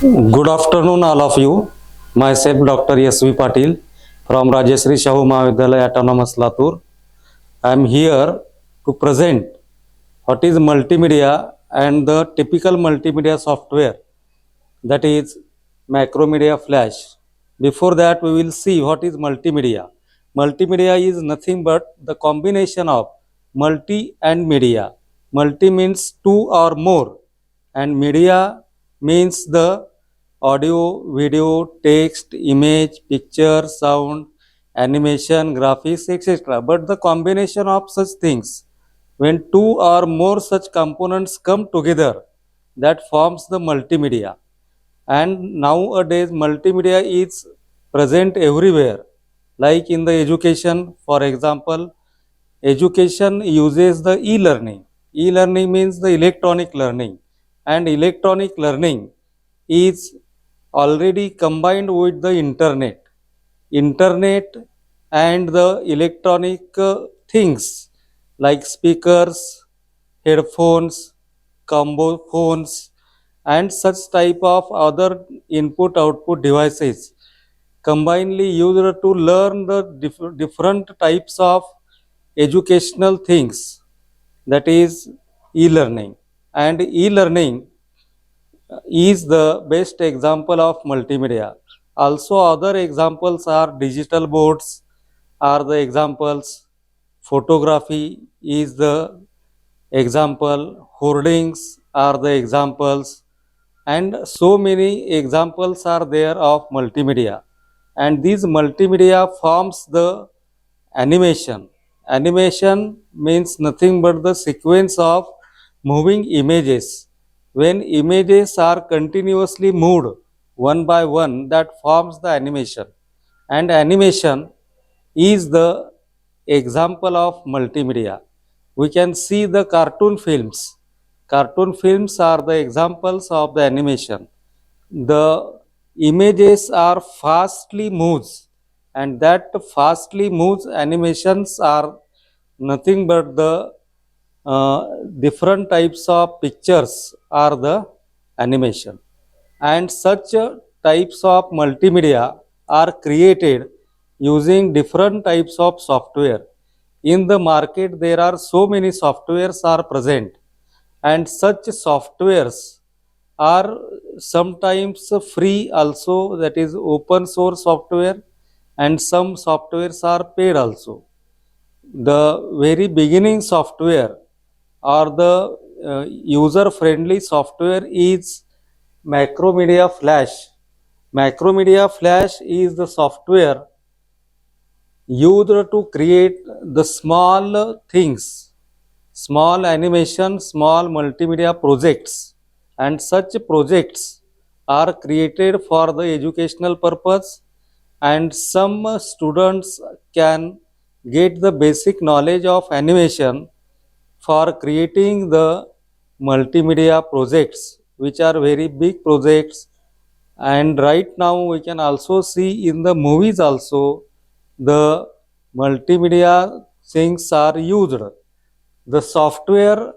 Good afternoon, all of you. Myself, Dr. S.V. Patil from Rajarshi Shahu Mahavidyalya Autonomous Latur. I am here to present what is multimedia and the typical multimedia software, that is Macromedia Flash. Before that, we will see what is multimedia. Multimedia is nothing but the combination of multi and media. Multi means two or more, and media means the audio, video, text, image, picture, sound, animation, graphics, etc. But the combination of such things, when two or more such components come together, that forms the multimedia. And nowadays multimedia is present everywhere, like in the education. For example, education uses the e-learning. E-learning means the electronic learning, and electronic learning is already combined with the internet and the electronic things like speakers, headphones, combo phones, and such type of other input output devices combinedly used to learn the different types of educational things, that is e-learning. And e-learning is the best example of multimedia. Also, other examples are digital boards, are the examples, photography is the example, hoardings are the examples, and so many examples are there of multimedia. And these multimedia forms the animation. Animation means nothing but the sequence of moving images. When images are continuously moved one by one, that forms the animation. And animation is the example of multimedia. We can see the cartoon films. Cartoon films are the examples of the animation. The images are fastly moves, and that fastly moves animations are nothing but the different types of pictures are the animation. And such types of multimedia are created using different types of software. In the market there are so many softwares are present, and such softwares are sometimes free also, that is open source software, and some softwares are paid also. The very beginning software or the user friendly software is Macromedia Flash. Macromedia Flash is the software used to create the small things, small animation, small multimedia projects, and such projects are created for the educational purpose, and some students can get the basic knowledge of animation for creating the multimedia projects, which are very big projects. And right now we can also see in the movies also the multimedia things are used. The software,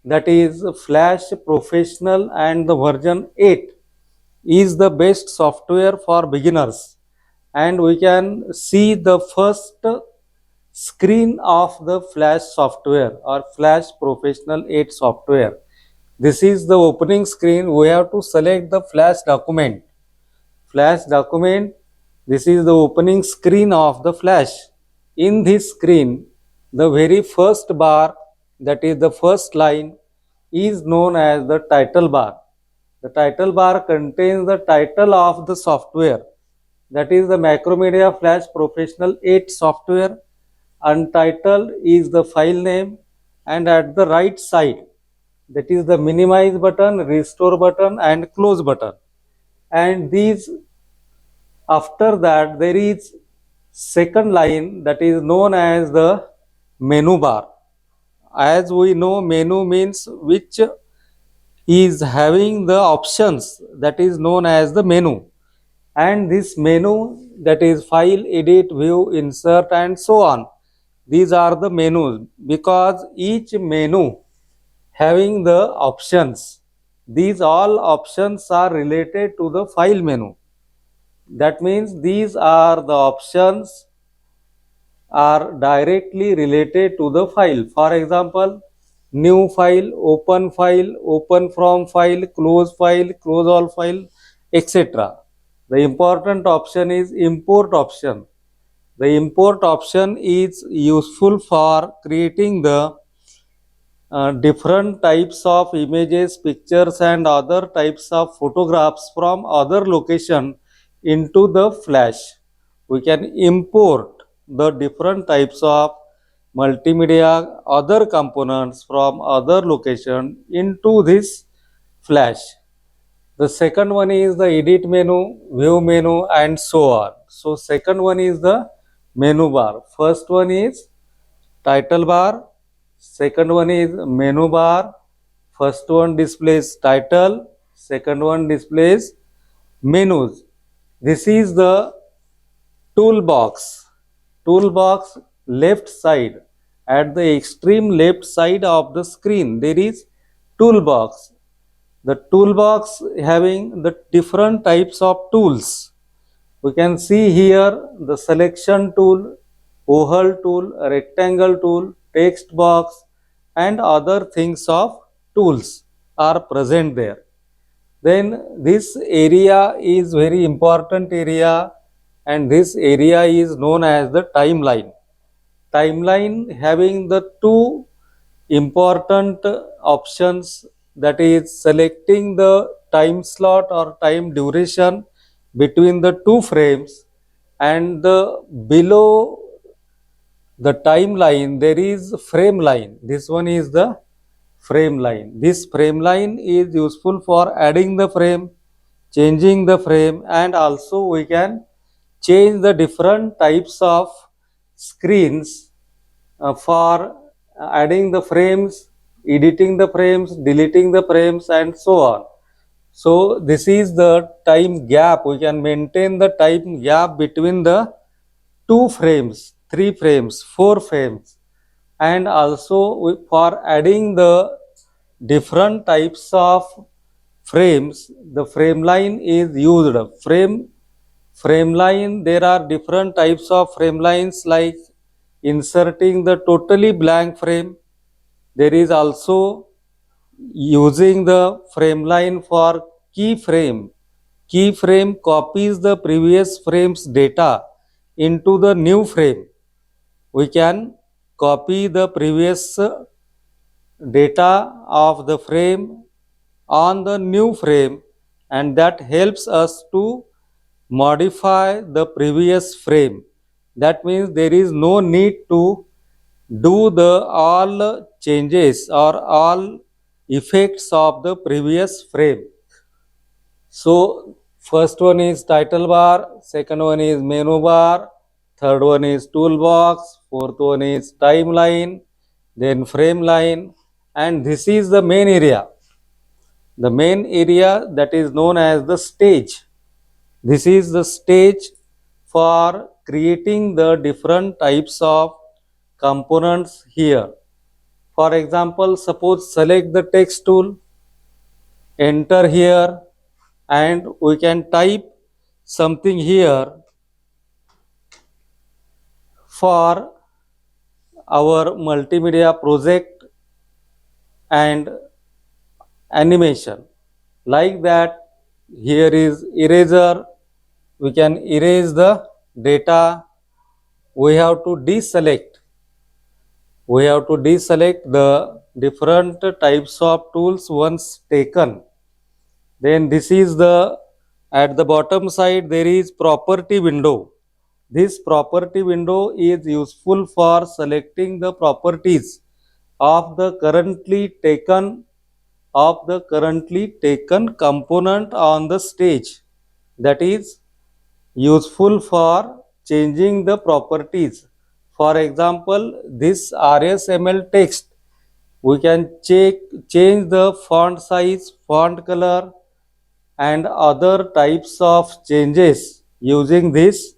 that is Flash Professional and the version 8, is the best software for beginners, and we can see the first screen of the Flash software or Flash Professional 8 software. This is the opening screen. We have to select the Flash document. Flash document, this is the opening screen of the Flash. In this screen, the very first bar, that is the first line, is known as the title bar. The title bar contains the title of the software, that is the Macromedia Flash Professional 8 software. Untitled is the file name, and at the right side, that is the minimize button, restore button, and close button. And these, after that there is second line, that is known as the menu bar. As we know, menu means which is having the options, that is known as the menu. And this menu, that is file, edit, view, insert, and so on, these are the menus, because each menu having the options, these all options are related to the file menu. That means these are the options are directly related to the file. For example, new file, open from file, close all file, etc. The important option is import option. The import option is useful for creating the different types of images, pictures and other types of photographs from other location into the flash. We can import the different types of multimedia, other components from other location into this flash. The second one is the edit menu, view menu and so on. So second one is the menu bar. First one is title bar, second one is menu bar, first one displays title, second one displays menus. This is the toolbox left side. At the extreme left side of the screen there is toolbox. The toolbox having the different types of tools. We can see here the selection tool, oval tool, rectangle tool, text box and other things of tools are present there. Then this area is very important area, and this area is known as the timeline. Timeline having the two important options, that is selecting the time slot or time duration between the two frames, and the below the timeline there is frame line. This one is the frame line. This frame line is useful for adding the frame, changing the frame, and also we can change the different types of screens for adding the frames, editing the frames, deleting the frames and so on. So this is the time gap. We can maintain the time gap between the two frames, three frames, four frames, and also for adding the different types of frames, the frame line is used. Frame line, there are different types of frame lines like inserting the totally blank frame. There is also using the frame line for keyframe. Keyframe copies the previous frame's data into the new frame. We can copy the previous data of the frame on the new frame, and that helps us to modify the previous frame. That means there is no need to do the all changes or all effects of the previous frame. So first one is title bar, second one is menu bar, third one is toolbox, fourth one is timeline, then frame line, and this is the main area. The main area that is known as the stage. This is the stage for creating the different types of components here. For example, suppose select the text tool, enter here, and we can type something here for our multimedia project and animation. Like that, here is eraser. We can erase the data. We have to deselect. We have to deselect the different types of tools once taken. Then this is the, at the bottom side there is property window. This property window is useful for selecting the properties of the currently taken component on the stage. That is useful for changing the properties. For example, this RSML text, we can change the font size, font color and other types of changes using this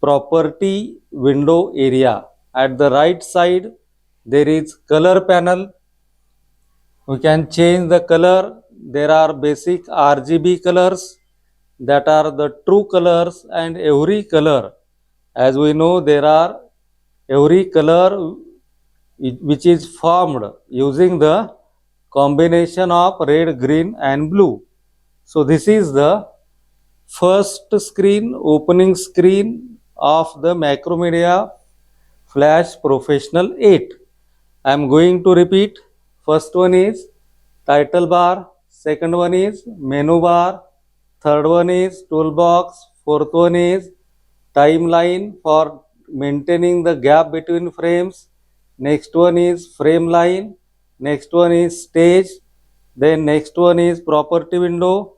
property window area. At the right side there is color panel. We can change the color there are basic RGB colors that are the true colors, and every color, as we know, there are every color which is formed using the combination of red, green and blue. So this is the first screen, opening screen of the Macromedia Flash Professional 8. I am going to repeat. First one is title bar, second one is menu bar, third one is toolbox, fourth one is timeline for maintaining the gap between frames, next one is frame line, next one is stage, then next one is property window,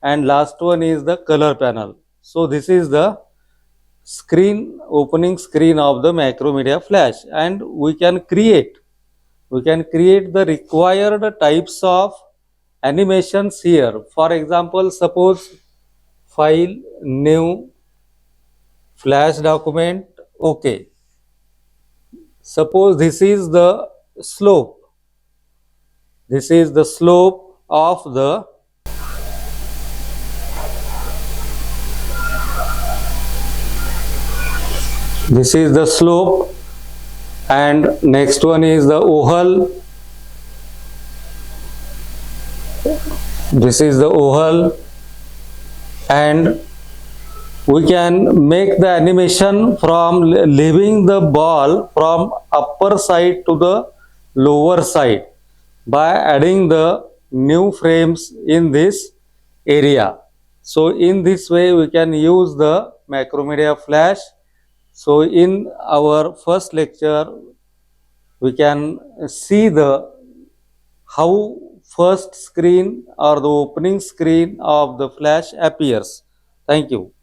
and last one is the color panel. So this is the opening screen of the Macromedia Flash, and we can create the required types of animations here. For example, suppose file, new, flash document, okay. Suppose slope. This is the slope of the this is the slope, and next one is the oval. This is the oval, and we can make the animation from leaving the ball from upper side to the lower side by adding the new frames in this area. So in this way we can use the Macromedia Flash. So in our first lecture we can see the how first screen or the opening screen of the Flash appears. Thank you.